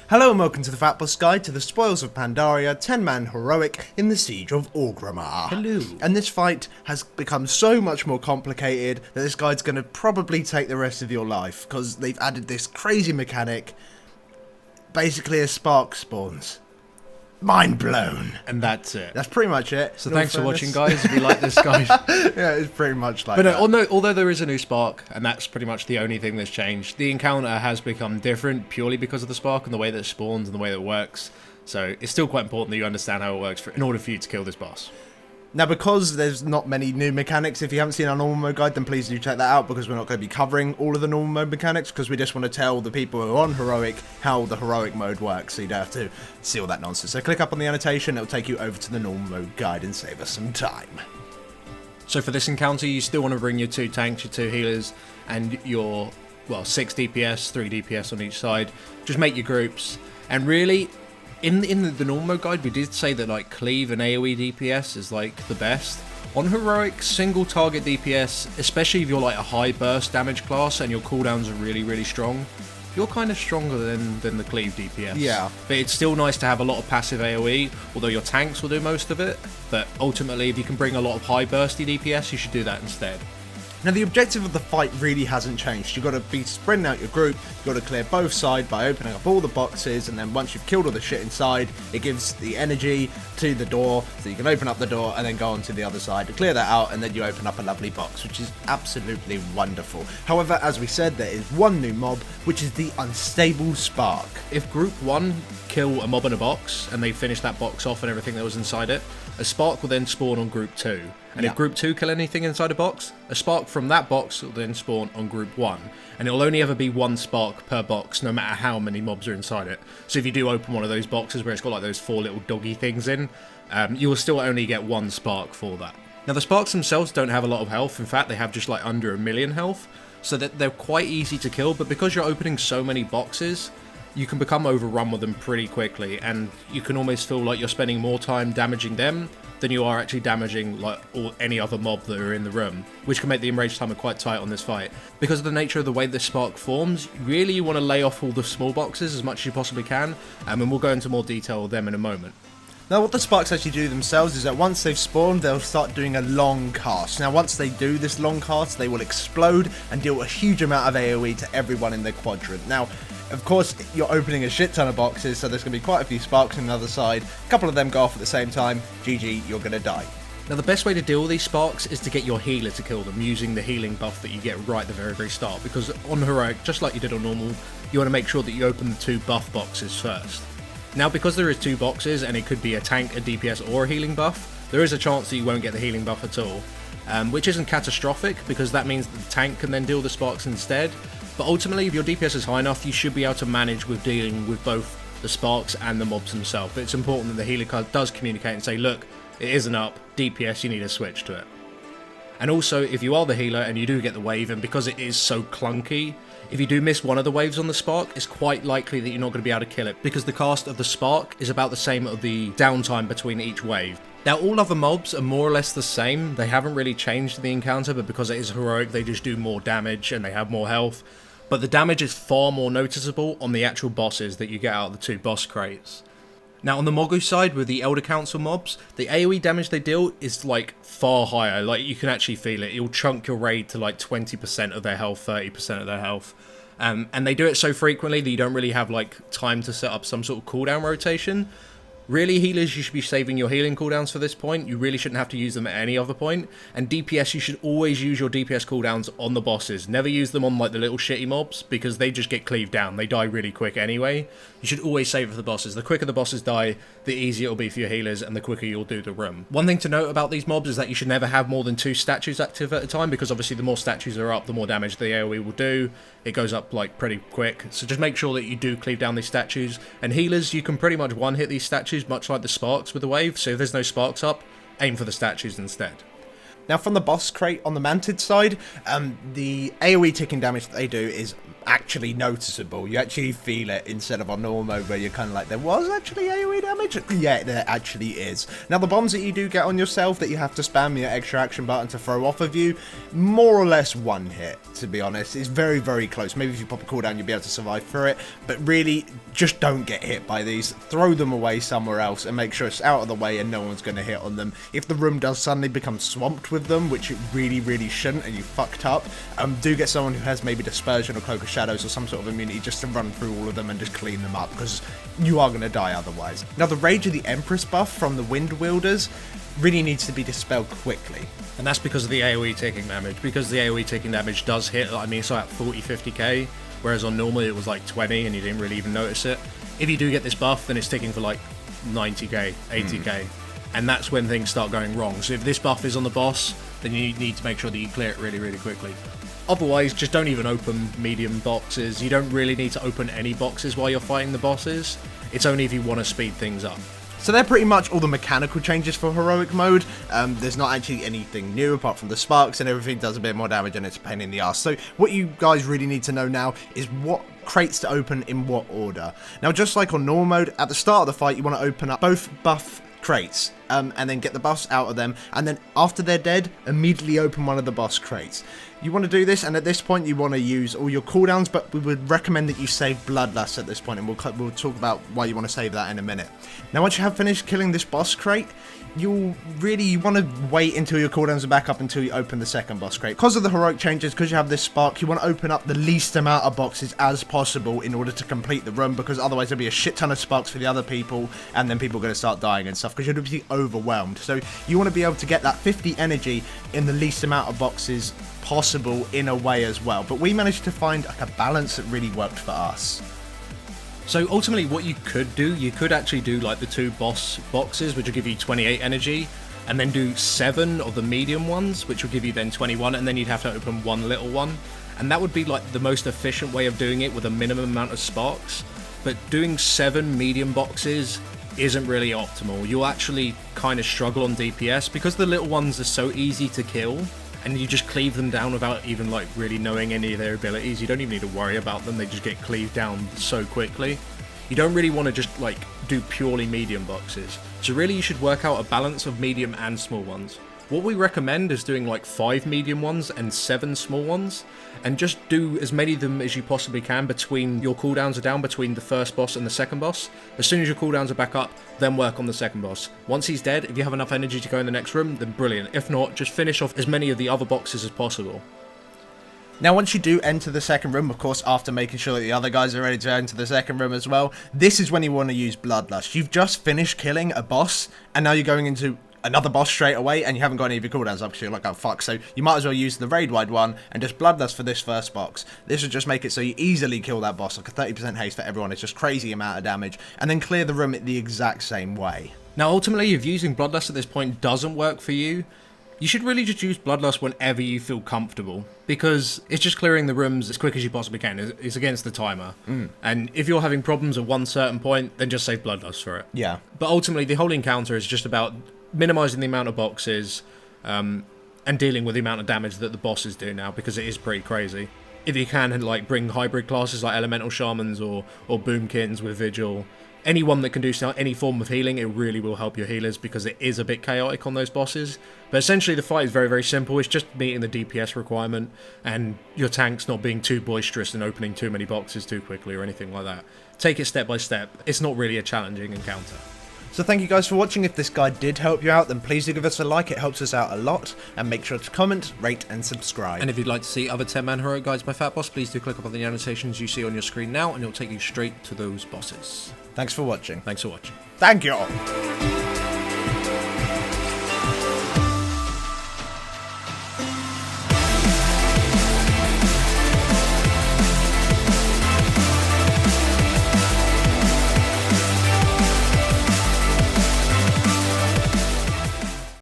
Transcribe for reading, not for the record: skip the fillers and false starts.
Hello and welcome to the FatBoss Guide to the Spoils of Pandaria 10-man heroic in the Siege of Orgrimmar. Hello. And this fight has become so much more complicated that this guide's going to probably take the rest of your life, because they've added this crazy mechanic. Basically a spark spawns. Mind blown. And that's it. That's pretty much it. So thanks for watching, guys. If you like this guide. Yeah, it's pretty much like but that. although there is a new spark, and that's pretty much the only thing that's changed, the encounter has become different purely because of the spark and the way that it spawns and the way that it works. So it's still quite important that you understand how it works in order for you to kill this boss. Now, because there's not many new mechanics, if you haven't seen our normal mode guide, then please do check that out, because we're not going to be covering all of the normal mode mechanics, because we just want to tell the people who are on heroic how the heroic mode works, so you don't have to see all that nonsense. So click up on the annotation, it'll take you over to the normal mode guide and save us some time. So for this encounter, you still want to bring your 2 tanks, your 2 healers, and your, 6 DPS, 3 DPS on each side. Just make your groups, and really, in the normal mode guide, we did say that like cleave and AoE DPS is like the best. On heroic, single target DPS, especially if you're like a high burst damage class and your cooldowns are really strong, you're kind of stronger than the cleave DPS. Yeah. But it's still nice to have a lot of passive AoE, although your tanks will do most of it. But ultimately, if you can bring a lot of high bursty DPS, you should do that instead. Now, the objective of the fight really hasn't changed. You've got to be spreading out your group, you've got to clear both sides by opening up all the boxes, and then once you've killed all the shit inside, it gives the energy to the door, so you can open up the door and then go on to the other side to clear that out, and then you open up a lovely box, which is absolutely wonderful. However, as we said, there is one new mob, which is the Unstable Spark. If Group 1 kill a mob in a box, and they finish that box off and everything that was inside it, a spark will then spawn on Group 2. And if Group 2 kill anything inside a box, a spark from that box will then spawn on Group 1. And it'll only ever be 1 spark per box, no matter how many mobs are inside it. So if you do open one of those boxes where it's got like those 4 little doggy things in, you will still only get 1 spark for that. Now the sparks themselves don't have a lot of health. In fact, they have just like under 1 million health. So that they're quite easy to kill, but because you're opening so many boxes, you can become overrun with them pretty quickly, and you can almost feel like you're spending more time damaging them than you are actually damaging like any other mob that are in the room, which can make the enrage timer quite tight on this fight. Because of the nature of the way the spark forms, really you want to lay off all the small boxes as much as you possibly can, and we'll go into more detail of them in a moment. Now, what the sparks actually do themselves is that once they've spawned, they'll start doing a long cast. Now, once they do this long cast, they will explode and deal a huge amount of AoE to everyone in the quadrant. Now, of course, you're opening a shit ton of boxes, so there's going to be quite a few sparks on the other side. A couple of them go off at the same time. GG, you're going to die. Now the best way to deal with these sparks is to get your healer to kill them using the healing buff that you get right at the very start, because on heroic, just like you did on normal, you want to make sure that you open the 2 buff boxes first. Now because there is 2 boxes and it could be a tank, a DPS or a healing buff, there is a chance that you won't get the healing buff at all, which isn't catastrophic because that means that the tank can then deal the sparks instead. But ultimately, if your DPS is high enough, you should be able to manage with dealing with both the sparks and the mobs themselves. But it's important that the healer card does communicate and say, look, it isn't up, DPS, you need to switch to it. And also, if you are the healer and you do get the wave, and because it is so clunky, if you do miss one of the waves on the spark, it's quite likely that you're not going to be able to kill it, because the cast of the spark is about the same of the downtime between each wave. Now, all other mobs are more or less the same. They haven't really changed in the encounter, but because it is heroic, they just do more damage and they have more health. But the damage is far more noticeable on the actual bosses that you get out of the 2 boss crates. Now on the Mogu side with the Elder Council mobs, the AoE damage they deal is like far higher, like you can actually feel it. You'll chunk your raid to like 20% of their health, 30% of their health. And they do it so frequently that you don't really have like time to set up some sort of cooldown rotation. Really, healers, you should be saving your healing cooldowns for this point. You really shouldn't have to use them at any other point. And DPS, you should always use your DPS cooldowns on the bosses. Never use them on like the little shitty mobs, because they just get cleaved down. They die really quick anyway. You should always save it for the bosses. The quicker the bosses die, the easier it'll be for your healers, and the quicker you'll do the room. One thing to note about these mobs is that you should never have more than 2 statues active at a time, because obviously the more statues are up, the more damage the AoE will do. It goes up like pretty quick, so just make sure that you do cleave down these statues. And healers, you can pretty much one-hit these statues, much like the sparks with the wave, so if there's no sparks up, aim for the statues instead. Now from the boss crate on the Mantid side, the AoE ticking damage that they do is actually noticeable. You actually feel it instead of on normal mode where you're kind of like, there was actually AoE damage? Yeah, there actually is. Now, the bombs that you do get on yourself that you have to spam your extra action button to throw off of you, more or less one hit, to be honest. It's very, very close. Maybe if you pop a cooldown, you'll be able to survive through it, but really, just don't get hit by these. Throw them away somewhere else and make sure it's out of the way and no one's going to hit on them. If the room does suddenly become swamped with them, which it really, really shouldn't, and you fucked up, do get someone who has maybe Dispersion or Cloak of Shadows or some sort of immunity just to run through all of them and just clean them up, because you are going to die otherwise. Now, the Rage of the Empress buff from the Wind Wielders really needs to be dispelled quickly. And that's because of the AoE taking damage. Because the AoE taking damage does hit, I mean, it's like 40-50k, whereas on normal it was like 20 and you didn't really even notice it. If you do get this buff, then it's ticking for like 90k, 80k, and that's when things start going wrong. So if this buff is on the boss, then you need to make sure that you clear it really, really quickly. Otherwise, just don't even open medium boxes. You don't really need to open any boxes while you're fighting the bosses. It's only if you want to speed things up. So they're pretty much all the mechanical changes for heroic mode. There's not actually anything new apart from the sparks, and everything does a bit more damage and it's a pain in the ass. So what you guys really need to know now is what crates to open in what order. Now, just like on normal mode, at the start of the fight you want to open up both buff crates and then get the buffs out of them, and then after they're dead, immediately open one of the boss crates. You want to do this, and at this point you want to use all your cooldowns, but we would recommend that you save Bloodlust at this point, and we'll talk about why you want to save that in a minute. Now, once you have finished killing this boss crate, you want to wait until your cooldowns are back up until you open the second boss crate. Because of the heroic changes, because you have this spark, you want to open up the least amount of boxes as possible in order to complete the run, because otherwise there'll be a shit ton of sparks for the other people, and then people are going to start dying and stuff, because you're going to be overwhelmed. So you want to be able to get that 50 energy in the least amount of boxes possible in a way as well. But we managed to find like a balance that really worked for us. So ultimately what you could do, you could actually do like the 2 boss boxes, which will give you 28 energy, and then do 7 of the medium ones, which will give you then 21, and then you'd have to open 1 little one. And that would be like the most efficient way of doing it with a minimum amount of sparks. But doing 7 medium boxes isn't really optimal. You'll actually kind of struggle on DPS because the little ones are so easy to kill, and you just cleave them down without even like really knowing any of their abilities. You don't even need to worry about them, they just get cleaved down so quickly. You don't really want to just like do purely medium boxes. So really you should work out a balance of medium and small ones. What we recommend is doing like 5 medium ones and 7 small ones, and just do as many of them as you possibly can between your cooldowns are down between the first boss and the second boss. As soon as your cooldowns are back up, then work on the second boss. Once he's dead, if you have enough energy to go in the next room, then brilliant. If not, just finish off as many of the other boxes as possible. Now, once you do enter the second room, of course, after making sure that the other guys are ready to enter the second room as well, this is when you want to use Bloodlust. You've just finished killing a boss, and now you're going into another boss straight away, and you haven't got any of your cooldowns up, so you're like, oh fuck. So you might as well use the raid-wide one and just Bloodlust for this first box. This will just make it so you easily kill that boss, like a 30% haste for everyone. It's just crazy amount of damage, and then clear the room the exact same way. Now ultimately, if using Bloodlust at this point doesn't work for you, you should really just use Bloodlust whenever you feel comfortable, because it's just clearing the rooms as quick as you possibly can. It's against the timer. And if you're having problems at one certain point, then just save Bloodlust for it. Yeah. But ultimately, the whole encounter is just about minimizing the amount of boxes and dealing with the amount of damage that the bosses do now, because it is pretty crazy. If you can, like, bring hybrid classes like Elemental Shamans or Boomkins with Vigil, anyone that can do any form of healing, it really will help your healers, because it is a bit chaotic on those bosses. But essentially the fight is very, very simple. It's just meeting the DPS requirement and your tanks not being too boisterous and opening too many boxes too quickly or anything like that. Take it step by step. It's not really a challenging encounter. So thank you guys for watching. If this guide did help you out, then please do give us a like. It helps us out a lot. And make sure to comment, rate, and subscribe. And if you'd like to see other 10-man heroic guides by FatBoss, please do click upon the annotations you see on your screen now, and it'll take you straight to those bosses. Thanks for watching. Thanks for watching. Thank you all.